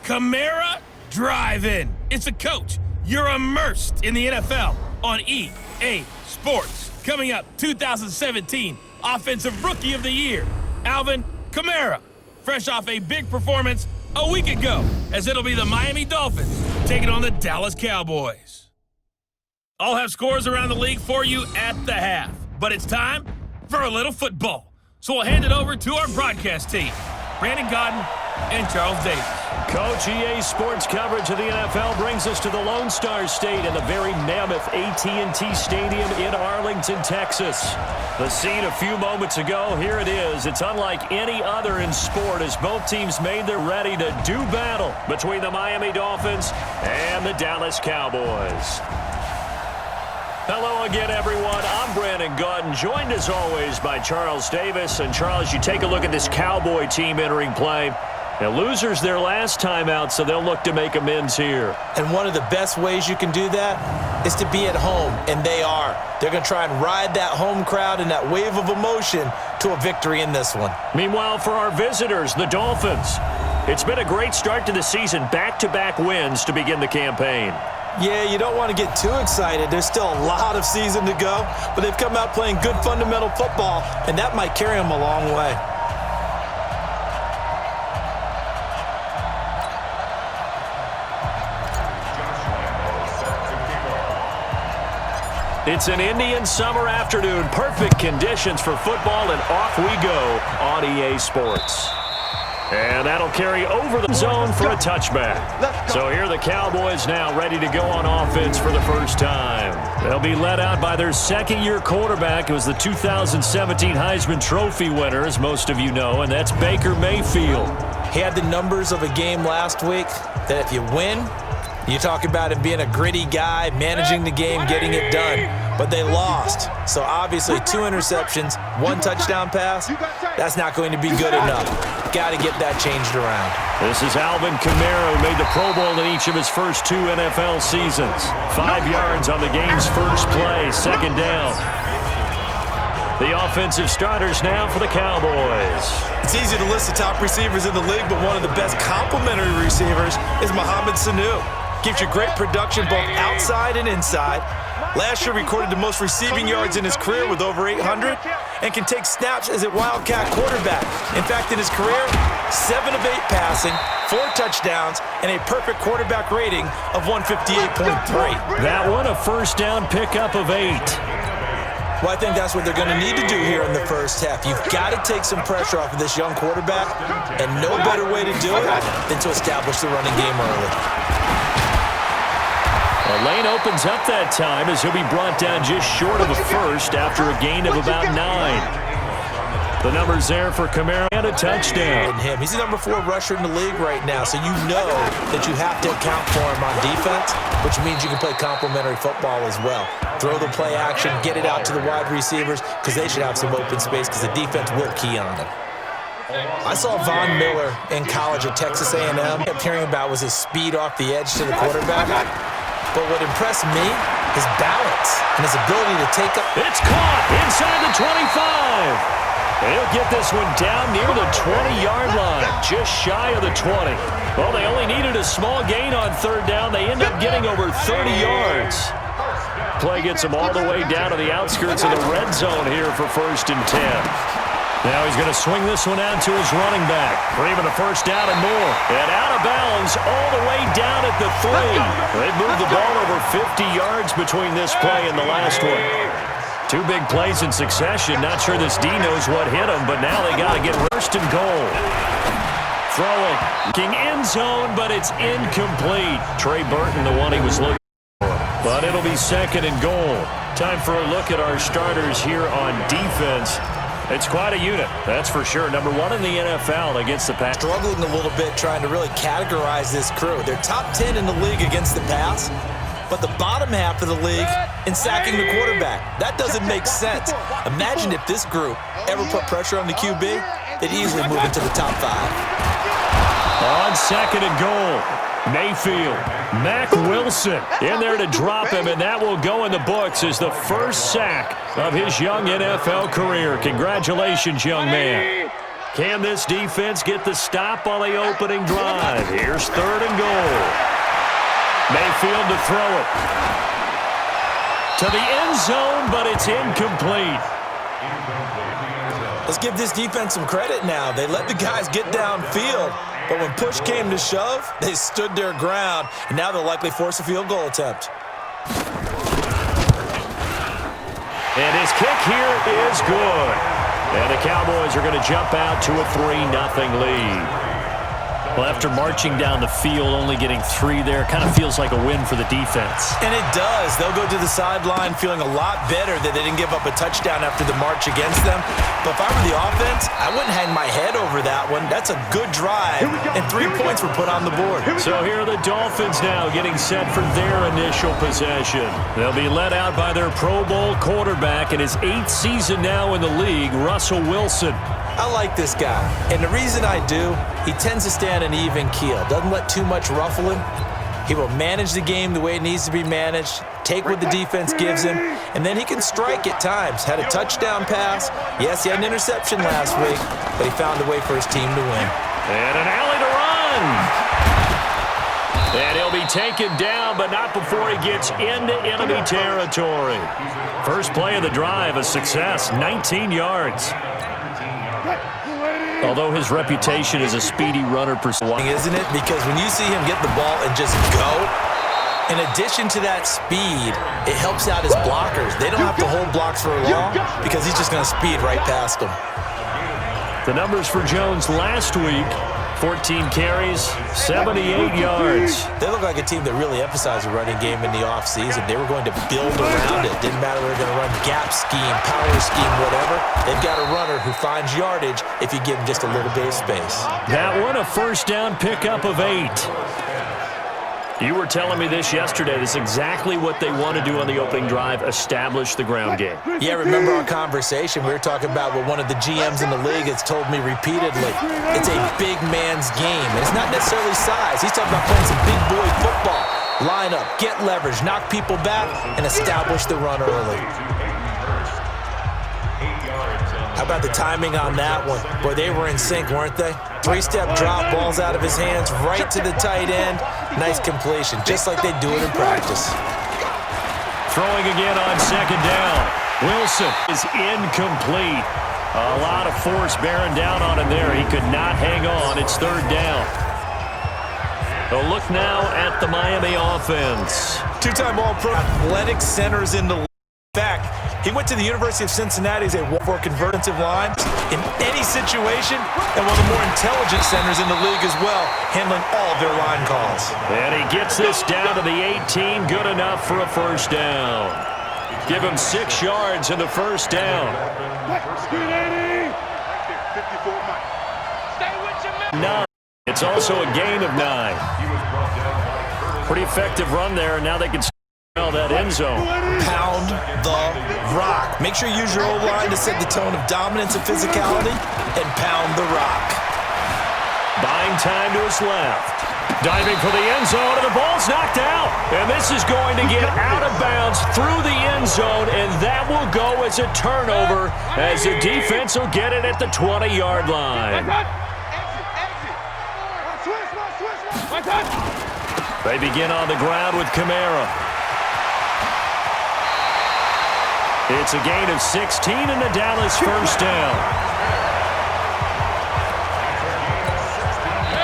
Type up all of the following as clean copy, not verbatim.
Kamara Drive-In. It's a coach. You're immersed in the NFL on EA Sports. Coming up, 2017 Offensive Rookie of the Year, Alvin Kamara. Fresh off a big performance a week ago, as it'll be the Miami Dolphins taking on the Dallas Cowboys. I'll have scores around the league for you at the half, but it's time for a little football. So we'll hand it over to our broadcast team, Brandon Godden and Charles Davis. Coach, EA Sports coverage of the NFL brings us to the Lone Star State and the very mammoth AT&T Stadium in Arlington, Texas. The scene a few moments ago, here it is. It's unlike any other in sport as both teams made their ready to do battle between the Miami Dolphins and the Dallas Cowboys. Hello again, everyone. I'm Brandon Godden, joined as always by Charles Davis. And Charles, you take a look at this Cowboy team entering play. Now, losers their last time out, so they'll look to make amends here. And one of the best ways you can do that is to be at home, and they are. They're going to try and ride that home crowd and that wave of emotion to a victory in this one. Meanwhile, for our visitors, the Dolphins, it's been a great start to the season, back-to-back wins to begin the campaign. Yeah, you don't want to get too excited. There's still a lot of season to go, but they've come out playing good fundamental football, and that might carry them a long way. It's an Indian summer afternoon, perfect conditions for football, and off we go on EA Sports. And that'll carry over the zone for a touchback. So here are the Cowboys now ready to go on offense for the first time. They'll be led out by their second-year quarterback. It was the 2017 Heisman Trophy winner, as most of you know, and that's Baker Mayfield. He had the numbers of a game last week that if you win, you talk about him being a gritty guy, managing the game, getting it done. But they lost. So obviously 2 interceptions, 1 touchdown pass, that's not going to be good enough. Got to get that changed around. This is Alvin Kamara, who made the Pro Bowl in each of his first 2 NFL seasons. 5 yards on the game's first play, second down. The offensive starters now for the Cowboys. It's easy to list the top receivers in the league, but one of the best complementary receivers is Mohamed Sanu. Gives you great production both outside and inside. Last year recorded the most receiving yards in his career with over 800 and can take snaps as a Wildcat quarterback. In fact, in his career, 7 of 8 passing, 4 touchdowns, and a perfect quarterback rating of 158.3. That one, a first down pickup of 8. Well, I think that's what they're going to need to do here in the first half. You've got to take some pressure off of this young quarterback, and no better way to do it than to establish the running game early. The lane opens up that time as he'll be brought down just short of a first after a gain of about 9. The numbers there for Kamara and a touchdown. He's the number 4 rusher in the league right now, so you know that you have to account for him on defense, which means you can play complementary football as well. Throw the play action, get it out to the wide receivers, because they should have some open space because the defense will key on them. I saw Von Miller in college at Texas A&M. What I kept hearing about was his speed off the edge to the quarterback. But what impressed me, his balance and his ability to take up. It's caught inside the 25. They'll get this one down near the 20-yard line, just shy of the 20. Well, they only needed a small gain on third down. They end up getting over 30 yards. Play gets them all the way down to the outskirts of the red zone here for 1st and 10. Now he's going to swing this one out to his running back for even a first down and more. And out of bounds all the way down at the 3. They've moved the ball over 50 yards between this play and the last one. 2 big plays in succession. Not sure this D knows what hit him, but now they got to get 1st and goal. Throwing. Looking end zone, but it's incomplete. Trey Burton, the one he was looking for. But it'll be 2nd and goal. Time for a look at our starters here on defense. It's quite a unit, that's for sure. Number 1 in the NFL against the pass. Struggling a little bit trying to really categorize this crew. They're top 10 in the league against the pass, but the bottom half of the league in sacking the quarterback. That doesn't make sense. Imagine if this group ever put pressure on the QB, they'd easily move into the top 5. On 2nd and goal, Mayfield, Mack Wilson in there to drop him, and that will go in the books as the first sack of his young NFL career. Congratulations, young man. Can this defense get the stop on the opening drive? Here's 3rd and goal. Mayfield to throw it. To the end zone, but it's incomplete. Let's give this defense some credit now. They let the guys get downfield, but when push came to shove, they stood their ground, and now they'll likely force a field goal attempt. And his kick here is good. And the Cowboys are going to jump out to a 3-0 lead. Well, after marching down the field, only getting 3 there, kind of feels like a win for the defense. And it does. They'll go to the sideline feeling a lot better that they didn't give up a touchdown after the march against them. But if I were the offense, I wouldn't hang my head over that one. That's a good drive, and 3 points were put on the board. So here are the Dolphins now getting set for their initial possession. They'll be led out by their Pro Bowl quarterback in his 8th season now in the league, Russell Wilson. I like this guy, and the reason I do, he tends to stay on an even keel. Doesn't let too much ruffle him. He will manage the game the way it needs to be managed, take what the defense gives him, and then he can strike at times. Had a touchdown pass. Yes, he had an interception last week, but he found a way for his team to win. And an alley to run. And he'll be taken down, but not before he gets into enemy territory. First play of the drive, a success, 19 yards. Although his reputation as a speedy runner, isn't it? Because when you see him get the ball and just go, in addition to that speed, it helps out his blockers. They don't have to hold blocks for long because he's just going to speed right past them. The numbers for Jones last week, 14 carries, 78 yards. They look like a team that really emphasized the running game in the offseason. They were going to build around it. Didn't matter whether they're going to run gap scheme, power scheme, whatever. They've got a runner who finds yardage if you give him just a little bit of space. That one, a first down pickup of 8. You were telling me this yesterday. This is exactly what they want to do on the opening drive, establish the ground game. Yeah, remember our conversation? We were talking about what one of the GMs in the league has told me repeatedly. It's a big man's game, and it's not necessarily size. He's talking about playing some big boy football. Line up, get leverage, knock people back, and establish the run early. How about the timing on that one? Boy, they were in sync, weren't they? 3-step drop, balls out of his hands, right to the tight end. Nice completion, just like they do it in practice. Throwing again on second down. Wilson is incomplete. A lot of force bearing down on him there. He could not hang on. It's 3rd down. A look now at the Miami offense. 2-time All-Pro athletic centers in the league. In fact, he went to the University of Cincinnati as a for convertive line in any situation, and one of the more intelligent centers in the league as well, handling all of their line calls. And he gets this down to the 18, good enough for a first down. Give him 6 yards in the first down. 9. It's also a gain of 9. Pretty effective run there, and now they can that end zone. Pound the rock. Make sure you use your O-line to set the tone of dominance and physicality, and pound the rock. Buying time to his left. Diving for the end zone, and the ball's knocked out. And this is going to get out of bounds through the end zone, and that will go as a turnover as the defense will get it at the 20-yard line. They begin on the ground with Kamara. It's a gain of 16 and a Dallas first down.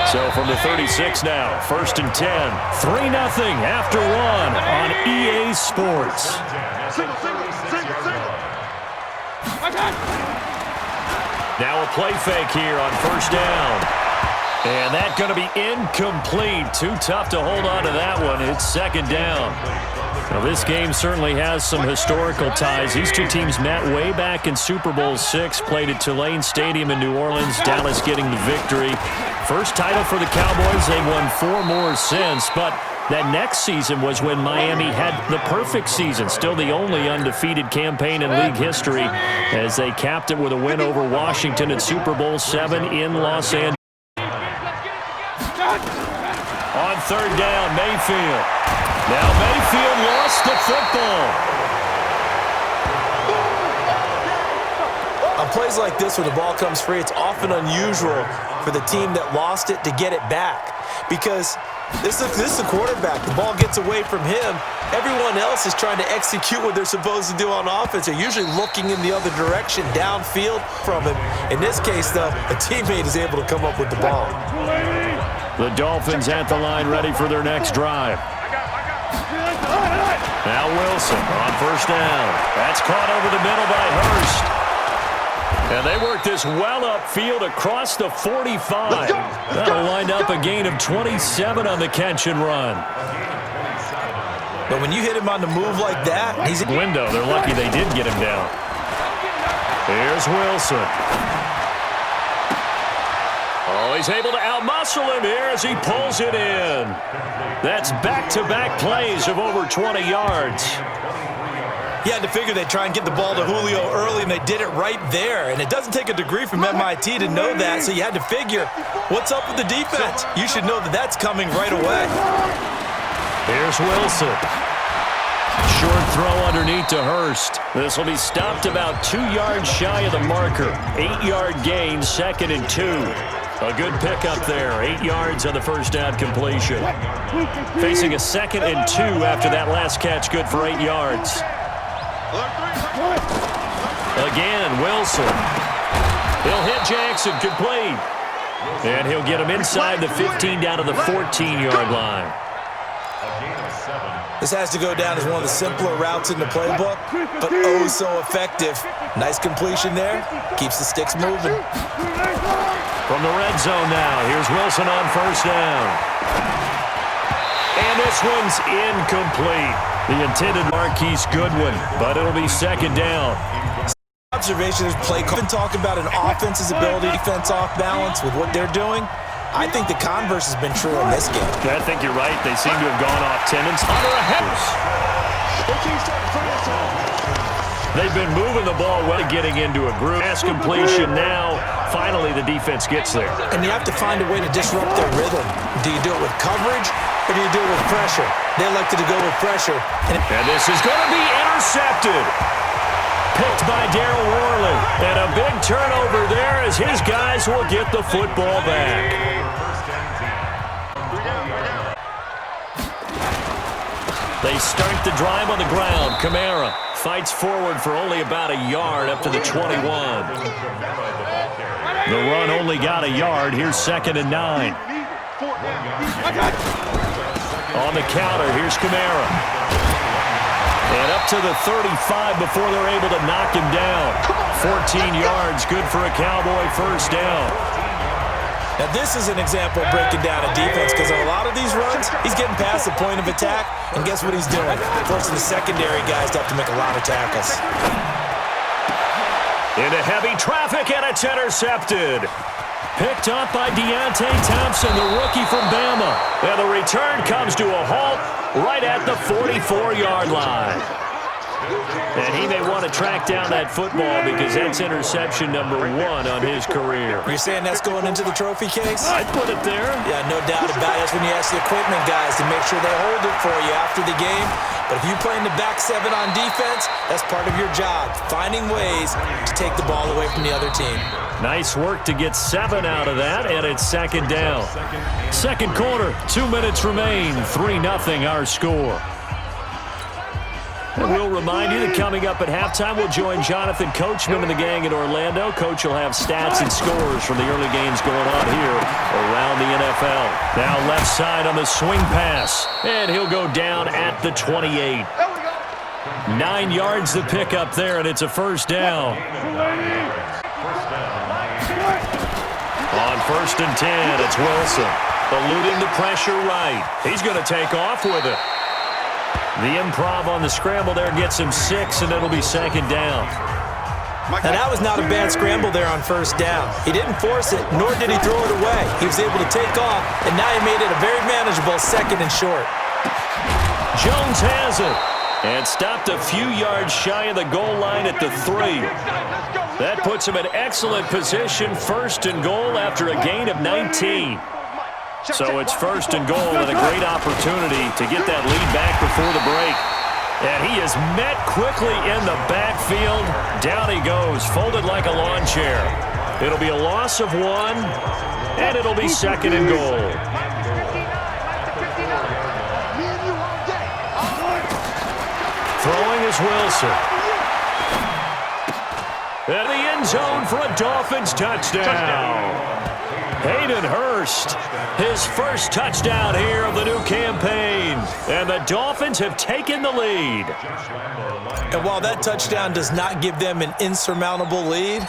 So from the 36 now, 1st and 10. 3-0 after 1 on EA Sports. Now a play fake here on first down. And that's going to be incomplete. Too tough to hold on to that one. It's 2nd down. Now, this game certainly has some historical ties. These two teams met way back in Super Bowl VI, played at Tulane Stadium in New Orleans, Dallas getting the victory. First title for the Cowboys. They've won 4 more since, but that next season was when Miami had the perfect season, still the only undefeated campaign in league history, as they capped it with a win over Washington at Super Bowl VII in Los Angeles. On 3rd down, Mayfield. Now Mayfield lost the football. I'm plays like this where the ball comes free, it's often unusual for the team that lost it to get it back because this is the quarterback. The ball gets away from him. Everyone else is trying to execute what they're supposed to do on offense. They're usually looking in the other direction, downfield from him. In this case, though, a teammate is able to come up with the ball. The Dolphins at the line ready for their next drive. Now Wilson on first down. That's caught over the middle by Hurst. And they work this well upfield across the 45. That'll wind up a gain of 27 on the catch and run. But when you hit him on the move like that, he's in window. They're lucky they did get him down. Here's Wilson. Oh, he's able to outmuscle him here as he pulls it in. That's back-to-back plays of over 20 yards. You had to figure they'd try and get the ball to Julio early, and they did it right there. And it doesn't take a degree from MIT to know that, so you had to figure, what's up with the defense? You should know that that's coming right away. Here's Wilson. Short throw underneath to Hurst. This will be stopped about 2 yards shy of the marker. 8-yard gain, 2nd and 2. A good pickup there. 8 yards on the first down completion. Facing a 2nd and 2 after that last catch, good for 8 yards. Again, Wilson. He'll hit Jackson, complete. And he'll get him inside the 15 down to the 14-yard line. This has to go down as one of the simpler routes in the playbook, but oh so effective. Nice completion there. Keeps the sticks moving. From the red zone now, here's Wilson on first down. And this one's incomplete. The intended Marquise Goodwin, but it'll be 2nd down. Observation is play call. Talk about an offense's ability, defense off balance with what they're doing. I think the converse has been true in this game. I think you're right. They seem to have gone off tendons. Under a house. They've been moving the ball well, getting into a groove. Pass completion now. Finally, the defense gets there. And you have to find a way to disrupt their rhythm. Do you do it with coverage or do you do it with pressure? They elected to go with pressure. And this is going to be intercepted. Picked by Darryl Worley. And a big turnover there as his guys will get the football back. They start the drive on the ground. Kamara fights forward for only about a yard up to the 21. The run only got a yard. Here's 2nd and 9. On the counter, here's Kamara. And up to the 35 before they're able to knock him down. 14 yards, good for a Cowboy first down. Now this is an example of breaking down a defense because on a lot of these runs, he's getting past the point of attack, and guess what he's doing? Forcing the secondary guys to have to make a lot of tackles. Into heavy traffic, and it's intercepted. Picked up by Deontay Thompson, the rookie from Bama. And the return comes to a halt right at the 44-yard line. And he may want to track down that football because that's interception number 1 on his career. You're saying that's going into the trophy case? I'd put it there. Yeah, no doubt about it. That's when you ask the equipment guys to make sure they hold it for you after the game. But if you play in the back 7 on defense, that's part of your job, finding ways to take the ball away from the other team. Nice work to get 7 out of that, and it's 2nd down. Second quarter, 2 minutes remain, 3-0 our score. And we'll remind you that coming up at halftime, we'll join Jonathan Coachman and the gang in Orlando. Coach will have stats and scores from the early games going on here around the NFL. Now left side on the swing pass, and he'll go down at the 28. 9 yards to pick up there, and it's a first down. On 1st and 10, it's Wilson. Eluding the pressure right. He's going to take off with it. The improv on the scramble there gets him 6, and it'll be 2nd down. Now, that was not a bad scramble there on first down. He didn't force it, nor did he throw it away. He was able to take off, and now he made it a very manageable 2nd and short. Jones has it, and stopped a few yards shy of the goal line at the 3. That puts him in excellent position, 1st and goal after a gain of 19. So it's 1st and goal and a great opportunity to get that lead back before the break. And he He is met quickly in the backfield. Down he goes, folded like a lawn chair. It'll be a loss of 1, and it'll be 2nd and goal. Throwing is Wilson. And the end zone for a Dolphins touchdown. Hayden Hurst, his first touchdown here of the new campaign. And the Dolphins have taken the lead. And while that touchdown does not give them an insurmountable lead,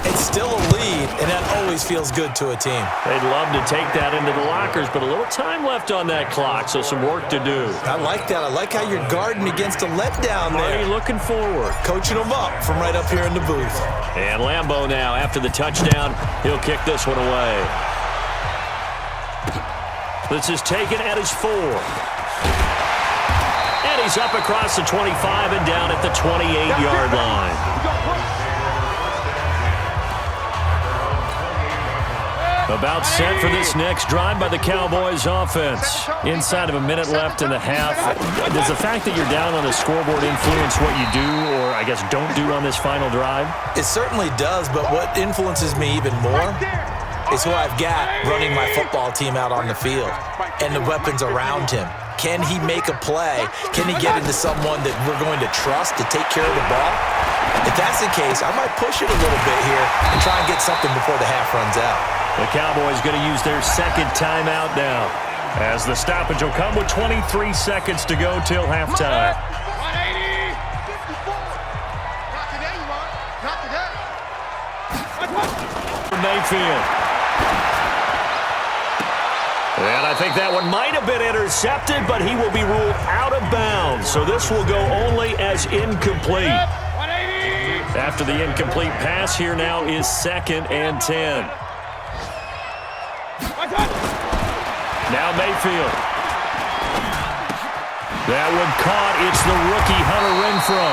it's still a lead, and that always feels good to a team. They'd love to take that into the lockers, but a little time left on that clock, so some work to do. I like that. I like how you're guarding against a letdown there. Marty looking forward. Coaching them up from right up here in the booth. And Lambeau now, after the touchdown, he'll kick this one away. This is taken at his 4. And he's up across the 25 and down at the 28-yard line. About set for this next drive by the Cowboys offense. Inside of a minute left in the half. Does the fact that you're down on the scoreboard influence what you do, or I guess don't do on this final drive? It certainly does, but what influences me even more is who I've got running my football team out on the field and the weapons around him. Can he make a play? Can he get into someone that we're going to trust to take care of the ball? If that's the case, I might push it a little bit here and try and get something before the half runs out. The Cowboys going to use their second timeout now, as the stoppage will come with 23 seconds to go till halftime. 180! 54! Not today, you want? Not today. Mayfield. And I think that one might have been intercepted, but he will be ruled out of bounds. So this will go only as incomplete. 180! After the incomplete pass, here now is 2nd and 10. Now Mayfield. That one caught. It's the rookie Hunter Renfro.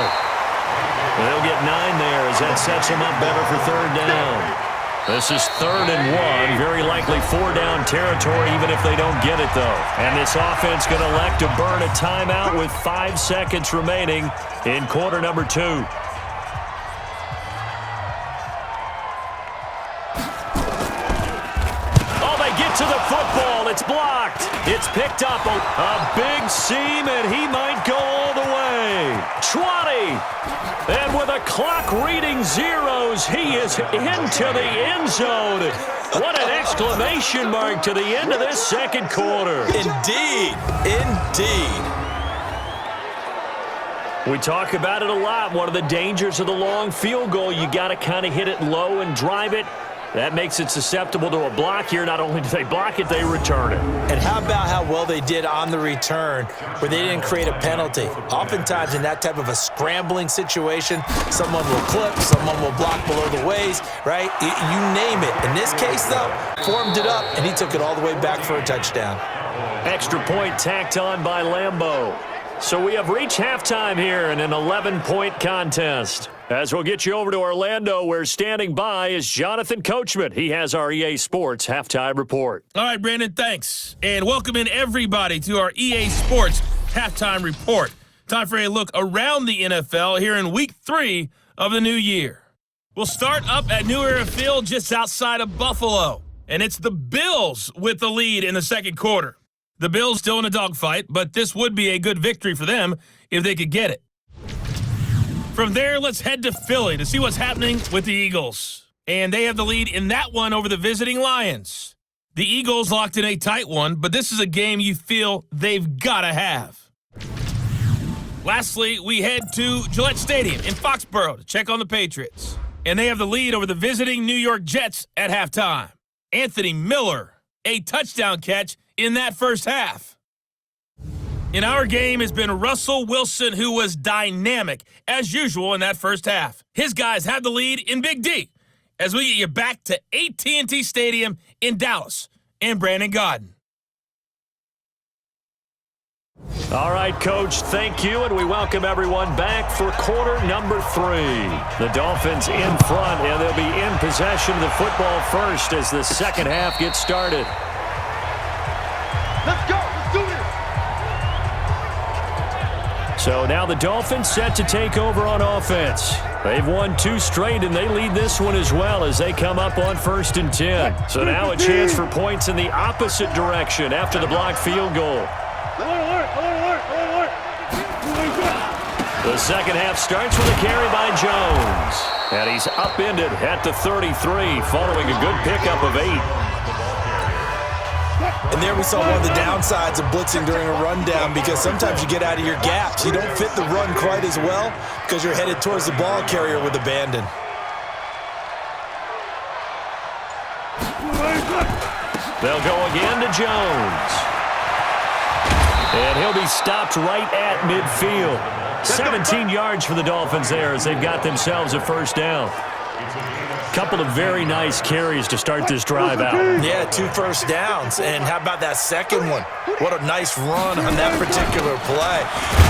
They'll get 9 there as that sets him up better for 3rd down. This is 3rd and 1. Very likely 4-down territory even if they don't get it, though. And this offense going to elect to burn a timeout with 5 seconds remaining in quarter number 2. To the football, it's blocked. It's picked up a big seam, and he might go all the way. 20. And with a clock reading zeros, he is into the end zone. What an exclamation mark to the end of this second quarter. Indeed. Indeed. We talk about it a lot. One of the dangers of the long field goal, you got to kind of hit it low and drive it. That makes it susceptible to a block here. Not only do they block it, they return it. And how about how well they did on the return where they didn't create a penalty? Oftentimes in that type of a scrambling situation, someone will clip, someone will block below the waist, right? You name it. In this case, though, formed it up, and he took it all the way back for a touchdown. Extra point tacked on by Lambeau. So we have reached halftime here in an 11-point contest. As we'll get you over to Orlando, where standing by is Jonathan Coachman. He has our EA Sports Halftime Report. All right, Brandon, thanks. And welcome in everybody to our EA Sports Halftime Report. Time for a look around the NFL here in Week 3 of the new year. We'll start up at New Era Field just outside of Buffalo. And it's the Bills with the lead in the second quarter. The Bills still in a dogfight, but this would be a good victory for them if they could get it. From there, let's head to Philly to see what's happening with the Eagles. And they have the lead in that one over the visiting Lions. The Eagles locked in a tight one, but this is a game you feel they've got to have. Lastly, we head to Gillette Stadium in Foxborough to check on the Patriots. And they have the lead over the visiting New York Jets at halftime. Anthony Miller, a touchdown catch in that first half. In our game has been Russell Wilson, who was dynamic, as usual, in that first half. His guys have the lead in Big D as we get you back to AT&T Stadium in Dallas and Brandon Godden. All right, Coach, thank you, and we welcome everyone back for quarter number 3. The Dolphins in front, and they'll be in possession of the football first as the second half gets started. Let's go. Let's do this. So now the Dolphins set to take over on offense. They've won 2 straight, and they lead this one as well as they come up on 1st and 10. So now a chance for points in the opposite direction after the blocked field goal. The second half starts with a carry by Jones. And he's upended at the 33 following a good pickup of 8. And there we saw one of the downsides of blitzing during a rundown, because sometimes you get out of your gaps. You don't fit the run quite as well because you're headed towards the ball carrier with abandon. They'll go again to Jones. And he'll be stopped right at midfield. 17 yards for the Dolphins there as they've got themselves a first down. Couple of very nice carries to start this drive out. Yeah, 2 first downs. And how about that second one? What a nice run on that particular play.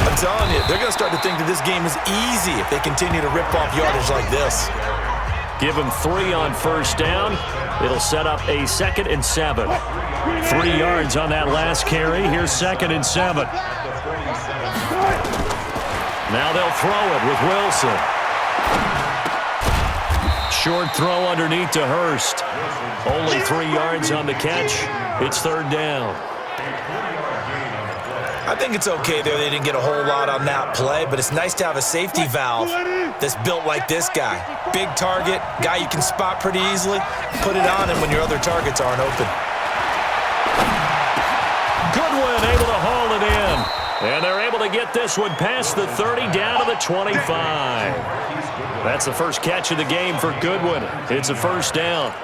I'm telling you, they're going to start to think that this game is easy if they continue to rip off yardage like this. Give them 3 on first down. It'll set up a 2nd and 7. 3 yards on that last carry. Here's 2nd and 7. Now they'll throw it with Wilson. Short throw underneath to Hurst. Only 3 yards on the catch. It's 3rd down. I think it's okay there. They didn't get a whole lot on that play, but it's nice to have a safety valve that's built like this guy. Big target, guy you can spot pretty easily. Put it on him when your other targets aren't open. Goodwin able to haul it in. And they're able to get this one past the 30 down to the 25. That's the first catch of the game for Goodwin. It's a first down.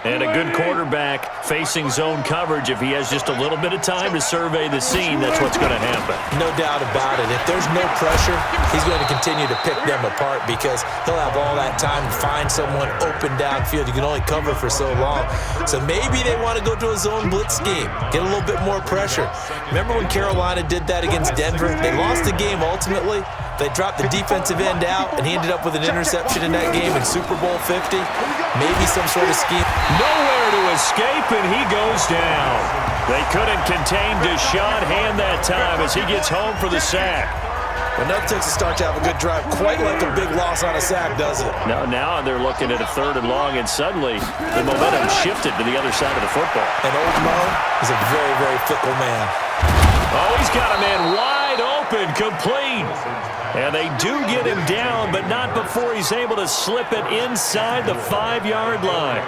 And a good quarterback facing zone coverage. If he has just a little bit of time to survey the scene, that's what's going to happen. No doubt about it. If there's no pressure, he's going to continue to pick them apart because he'll have all that time to find someone open downfield. You can only cover for so long. So maybe they want to go to a zone blitz scheme, get a little bit more pressure. Remember when Carolina did that against Denver? They lost the game ultimately. They dropped the defensive end out, and he ended up with an interception in that game in Super Bowl 50. Maybe some sort of scheme. Nowhere to escape, and he goes down. They couldn't contain Deshaun Hand that time as he gets home for the sack. But nothing takes a start to have a good drive quite like a big loss on a sack, does it? No, now they're looking at a 3rd and long, and suddenly the momentum shifted to the other side of the football. And old Mo is a very, very fickle man. Oh, he's got a man wide open, complete. And they do get him down, but not before he's able to slip it inside the 5-yard line.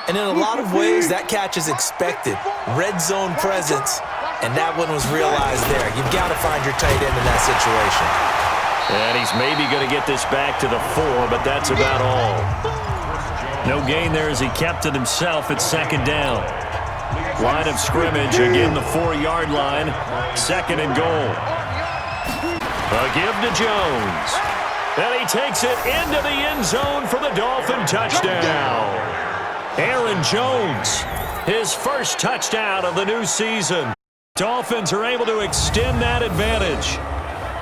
And in a lot of ways, that catch is expected. Red zone presence, and that one was realized there. You've got to find your tight end in that situation. And he's maybe going to get this back to the 4, but that's about all. No gain there as he kept it himself at 2nd down. Line of scrimmage, again the 4-yard line, 2nd and goal. A give to Jones. And he takes it into the end zone for the Dolphin touchdown. Aaron Jones, his first touchdown of the new season. Dolphins are able to extend that advantage.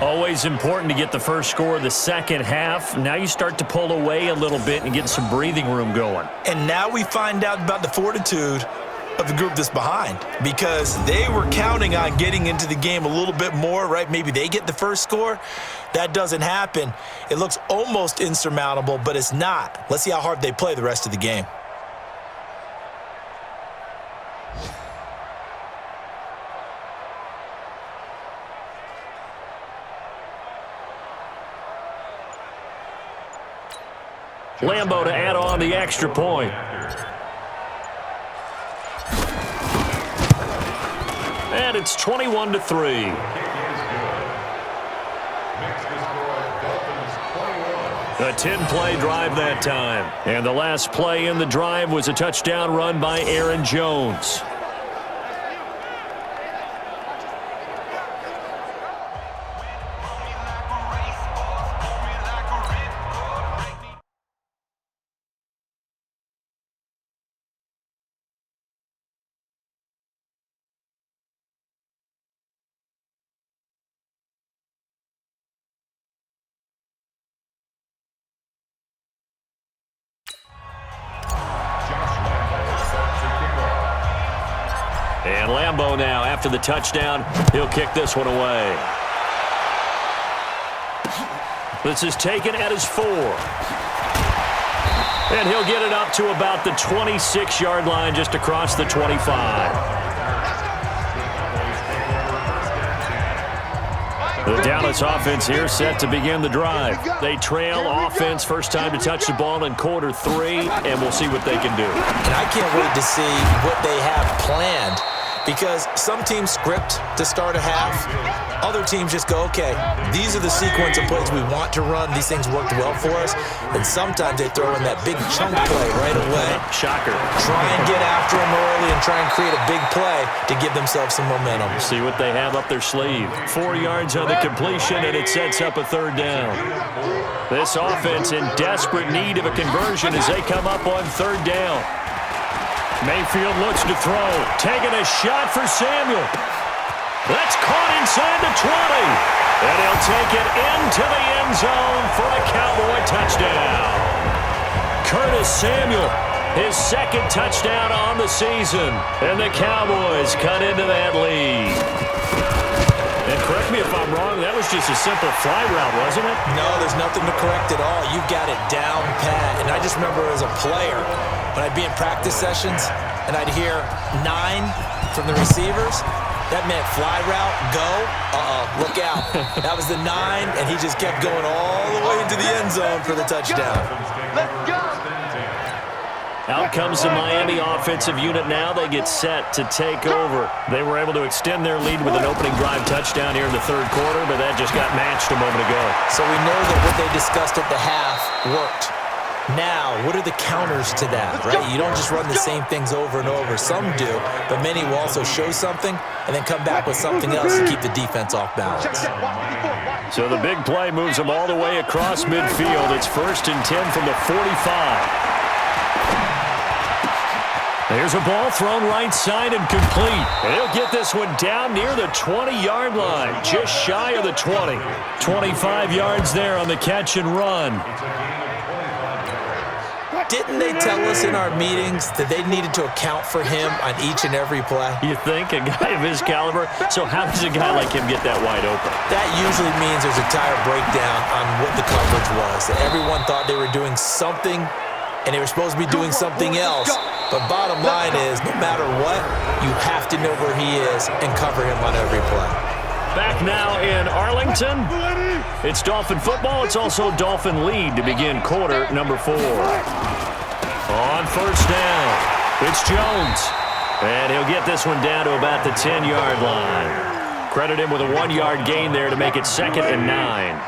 Always important to get the first score of the second half. Now you start to pull away a little bit and get some breathing room going. And now we find out about the fortitude of the group that's behind, because they were counting on getting into the game a little bit more, right? Maybe they get the first score. That doesn't happen. It looks almost insurmountable, but it's not. Let's see how hard they play the rest of the game. Lambo to add on the extra point. And it's 21-3. A 10-play drive that time. And the last play in the drive was a touchdown run by Aaron Jones. Lambeau now. After the touchdown, he'll kick this one away. This is taken at his 4. And he'll get it up to about the 26-yard line, just across the 25. The Dallas offense here set to begin the drive. They trail offense, first time to touch the ball in quarter 3, and we'll see what they can do. And I can't wait to see what they have planned, because some teams script to start a half. Other teams just go, okay, these are the sequence of plays we want to run. These things worked well for us. And sometimes they throw in that big chunk play right away. Shocker. Try and get after them early and try and create a big play to give themselves some momentum. See what they have up their sleeve. 4 yards on the completion, and it sets up a third down. This offense in desperate need of a conversion as they come up on third down. Mayfield looks to throw. Taking a shot for Samuel. That's caught inside the 20. And he'll take it into the end zone for a Cowboy touchdown. Curtis Samuel, his second touchdown on the season. And the Cowboys cut into that lead. And correct me if I'm wrong, that was just a simple fly route, wasn't it? No, there's nothing to correct at all. You've got it down pat. And I just remember as a player, when I'd be in practice sessions and I'd hear 9 from the receivers, that meant fly route, go, look out. That was the 9, and he just kept going all the way into the end zone for the touchdown. Let's go. Out comes the Miami offensive unit now. They get set to take over. They were able to extend their lead with an opening drive touchdown here in the third quarter, but that just got matched a moment ago. So we know that what they discussed at the half worked. Now, what are the counters to that, right? You don't just run the same things over and over. Some do, but many will also show something and then come back with something else to keep the defense off balance. So the big play moves them all the way across midfield. It's 1st and 10 from the 45. There's a ball thrown right side and complete. He'll get this one down near the 20-yard line, just shy of the 20. 25 yards there on the catch and run. Didn't they tell us in our meetings that they needed to account for him on each and every play? You think? A guy of his caliber? So how does a guy like him get that wide open? That usually means there's a tire breakdown on what the coverage was. That everyone thought they were doing something, and they were supposed to be doing something else. But bottom line is, no matter what, you have to know where he is and cover him on every play. Back now in Arlington. It's Dolphin football. It's also Dolphin lead to begin quarter number 4. On first down, it's Jones. And he'll get this one down to about the 10-yard line. Credit him with a 1-yard gain there to make it 2nd and 9.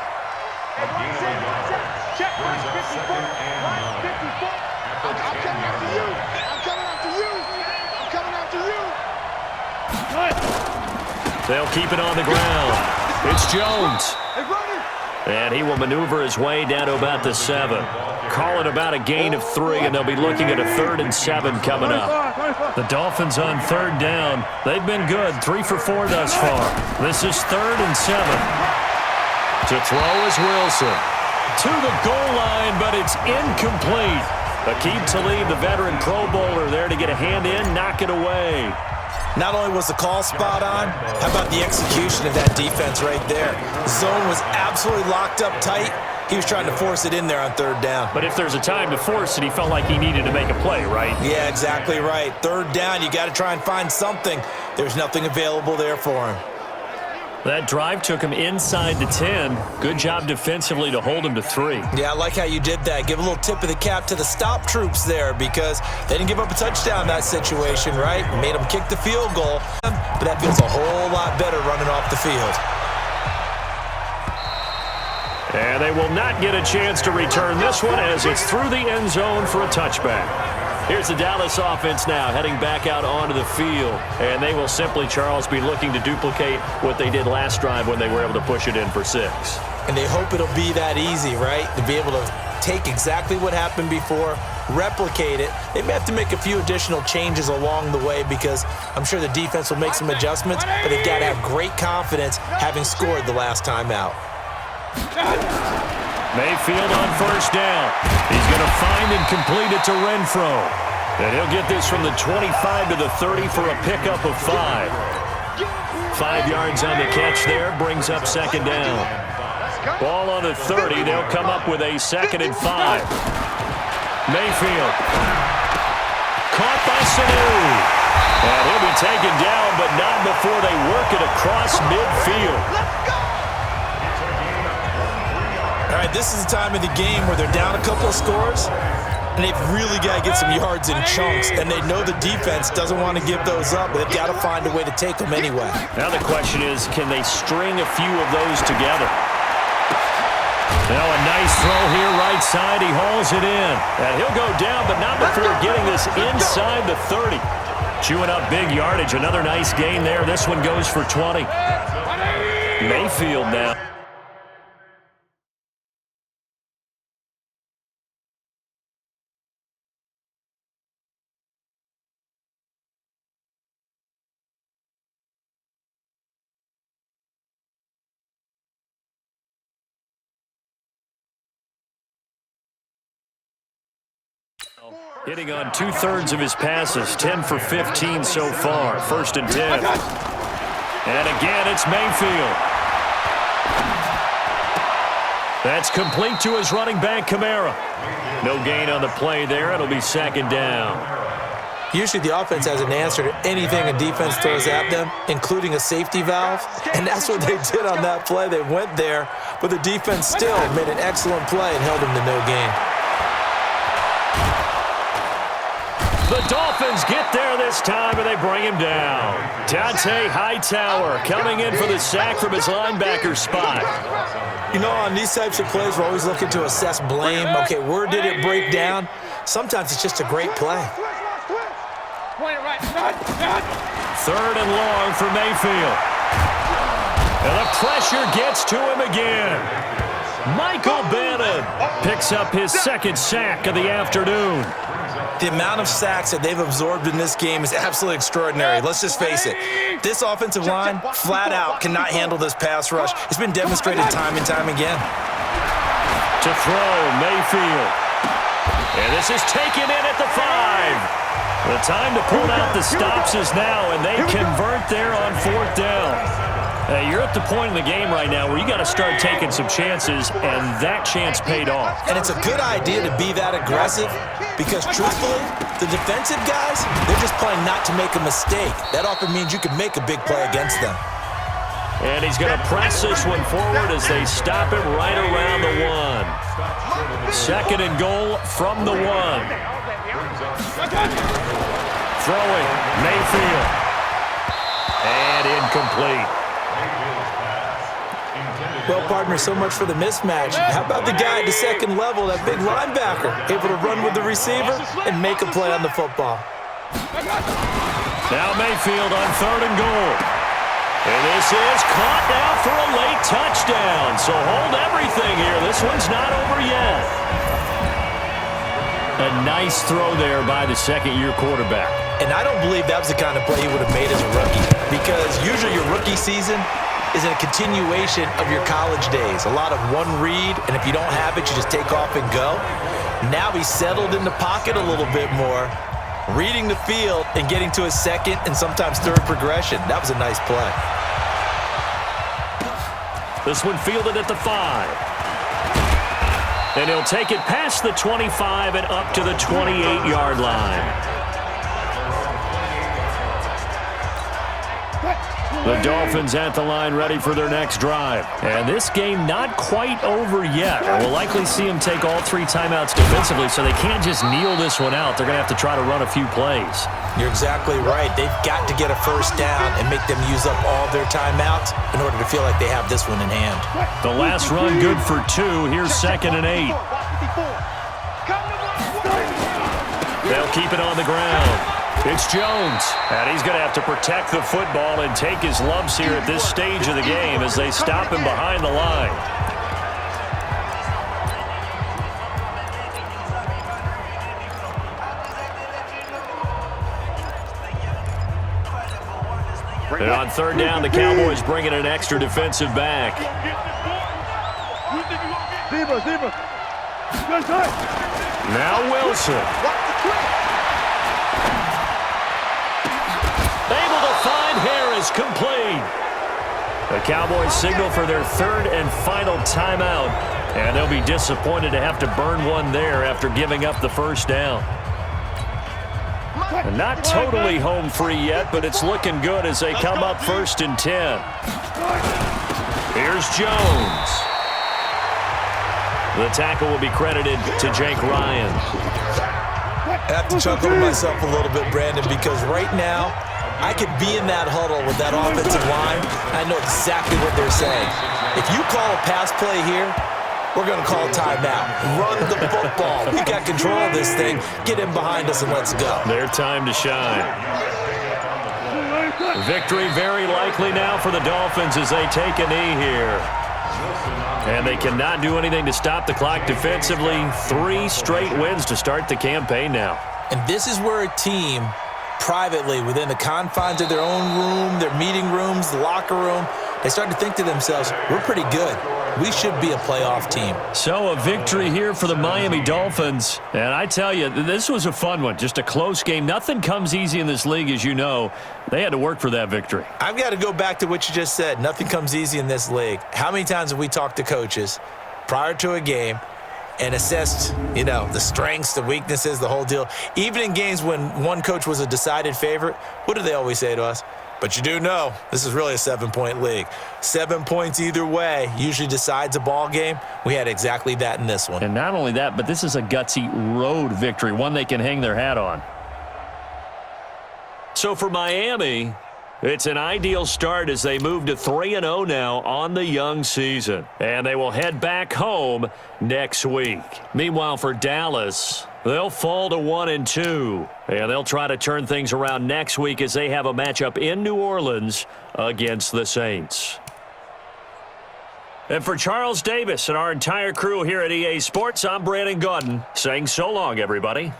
They'll keep it on the ground. It's Jones. And he will maneuver his way down to about the 7. Call it about a gain of 3, and they'll be looking at a 3rd and 7 coming up. The Dolphins on third down. They've been good, 3 for 4 thus far. This is 3rd and 7. To throw is Wilson. To the goal line, but it's incomplete. Aqib Talib, the veteran Pro Bowler, there to get a hand in, knock it away. Not only was the call spot on, how about the execution of that defense right there? The zone was absolutely locked up tight. He was trying to force it in there on third down. But if there's a time to force it, he felt like he needed to make a play, right? Yeah, exactly right. Third down, you got to try and find something. There's nothing available there for him. That drive took him inside the 10. Good job defensively to hold him to 3. Yeah, I like how you did that. Give a little tip of the cap to the stop troops there, because they didn't give up a touchdown in that situation, right? Made them kick the field goal, but that feels a whole lot better running off the field. And they will not get a chance to return this one as it's through the end zone for a touchback. Here's the Dallas offense now heading back out onto the field. And they will simply, Charles, be looking to duplicate what they did last drive when they were able to push it in for 6. And they hope it'll be that easy, right? To be able to take exactly what happened before, replicate it. They may have to make a few additional changes along the way, because I'm sure the defense will make some adjustments, but they've got to have great confidence having scored the last time out. Mayfield on first down. He's going to find and complete it to Renfro. And he'll get this from the 25 to the 30 for a pickup of 5. 5 yards on the catch there, brings up second down. Ball on the 30, they'll come up with a 2nd and 5. Mayfield. Caught by Sanu. And he'll be taken down, but not before they work it across midfield. All right, this is the time of the game where they're down a couple of scores, and they've really got to get some yards in chunks, and they know the defense doesn't want to give those up, but they've got to find a way to take them anyway. Now the question is, can they string a few of those together? Now a nice throw here, right side. He hauls it in. And he'll go down, but not before getting this inside the 30. Chewing up big yardage. Another nice gain there. This one goes for 20. Mayfield now. Hitting on 2/3 of his passes, 10 for 15 so far. 1st and 10. And again, it's Mayfield. That's complete to his running back, Kamara. No gain on the play there. It'll be 2nd down. Usually the offense has an answer to anything a defense throws at them, including a safety valve, and that's what they did on that play. They went there, but the defense still made an excellent play and held them to no gain. The Dolphins get there this time, and they bring him down. Dante Hightower coming in for the sack from his linebacker spot. You know, on these types of plays, we're always looking to assess blame. Okay, where did it break down? Sometimes it's just a great play. 3rd and long for Mayfield. And the pressure gets to him again. Michael Bannon picks up his 2nd sack of the afternoon. The amount of sacks that they've absorbed in this game is absolutely extraordinary. Let's just face it. This offensive line, flat out, cannot handle this pass rush. It's been demonstrated time and time again. To throw, Mayfield. And this is taken in at the 5. The time to pull out the stops is now, and they convert there on 4th down. You're at the point in the game right now where you got to start taking some chances, and that chance paid off. And it's a good idea to be that aggressive because, truthfully, the defensive guys, they're just playing not to make a mistake. That often means you can make a big play against them. And he's going to press this one forward as they stop him right around the 1. 2nd and goal from the 1. Throwing, Mayfield. And incomplete. Well, partner, so much for the mismatch. How about the guy at the 2nd level, that big linebacker, able to run with the receiver and make a play on the football? Now Mayfield on 3rd and goal. And this is caught now for a late touchdown. So hold everything here. This one's not over yet. A nice throw there by the 2nd-year quarterback. And I don't believe that was the kind of play he would have made as a rookie, because usually your rookie season is a continuation of your college days. A lot of one read, and if you don't have it, you just take off and go. Now he's settled in the pocket a little bit more, reading the field and getting to his 2nd and sometimes 3rd progression. That was a nice play. This one fielded at the 5. And he'll take it past the 25 and up to the 28-yard line. The Dolphins at the line ready for their next drive. And this game not quite over yet. And we'll likely see them take all 3 timeouts defensively, so they can't just kneel this one out. They're going to have to try to run a few plays. You're exactly right. They've got to get a 1st down and make them use up all their timeouts in order to feel like they have this one in hand. The last run good for 2. Here's 2nd and 8. They'll keep it on the ground. It's Jones, and he's going to have to protect the football and take his lumps here at this stage of the game as they stop him behind the line. And on 3rd down, the Cowboys bring in an extra defensive back. Now Wilson. Able to find Harris, complete. The Cowboys signal for their third and final timeout, and they'll be disappointed to have to burn one there after giving up the first down. And not totally home free yet, but it's looking good as they come up 1st and 10. Here's Jones. The tackle will be credited to Jake Ryan. I have to chuckle to myself a little bit, Brandon, because right now I could be in that huddle with that offensive line. I know exactly what they're saying. If you call a pass play here, we're going to call timeout. Run the football. We got control of this thing. Get him behind us and let's go. Their time to shine. Victory very likely now for the Dolphins as they take a knee here. And they cannot do anything to stop the clock defensively. 3 straight wins to start the campaign now. And this is where a team, privately, within the confines of their own room, their meeting rooms, the locker room, they start to think to themselves, we're pretty good. We should be a playoff team. So a victory here for the Miami Dolphins. And I tell you, this was a fun one. Just a close game. Nothing comes easy in this league, as you know. They had to work for that victory. I've got to go back to what you just said. Nothing comes easy in this league. How many times have we talked to coaches prior to a game and assessed, the strengths, the weaknesses, the whole deal? Even in games when one coach was a decided favorite, what do they always say to us? But you do know this is really a 7-point league. 7 points either way usually decides a ball game. We had exactly that in this one. And not only that, but this is a gutsy road victory, one they can hang their hat on. So for Miami, it's an ideal start as they move to 3-0 now on the young season. And they will head back home next week. Meanwhile, for Dallas, they'll fall to 1-2. And they'll try to turn things around next week as they have a matchup in New Orleans against the Saints. And for Charles Davis and our entire crew here at EA Sports, I'm Brandon Gaudin saying so long, everybody.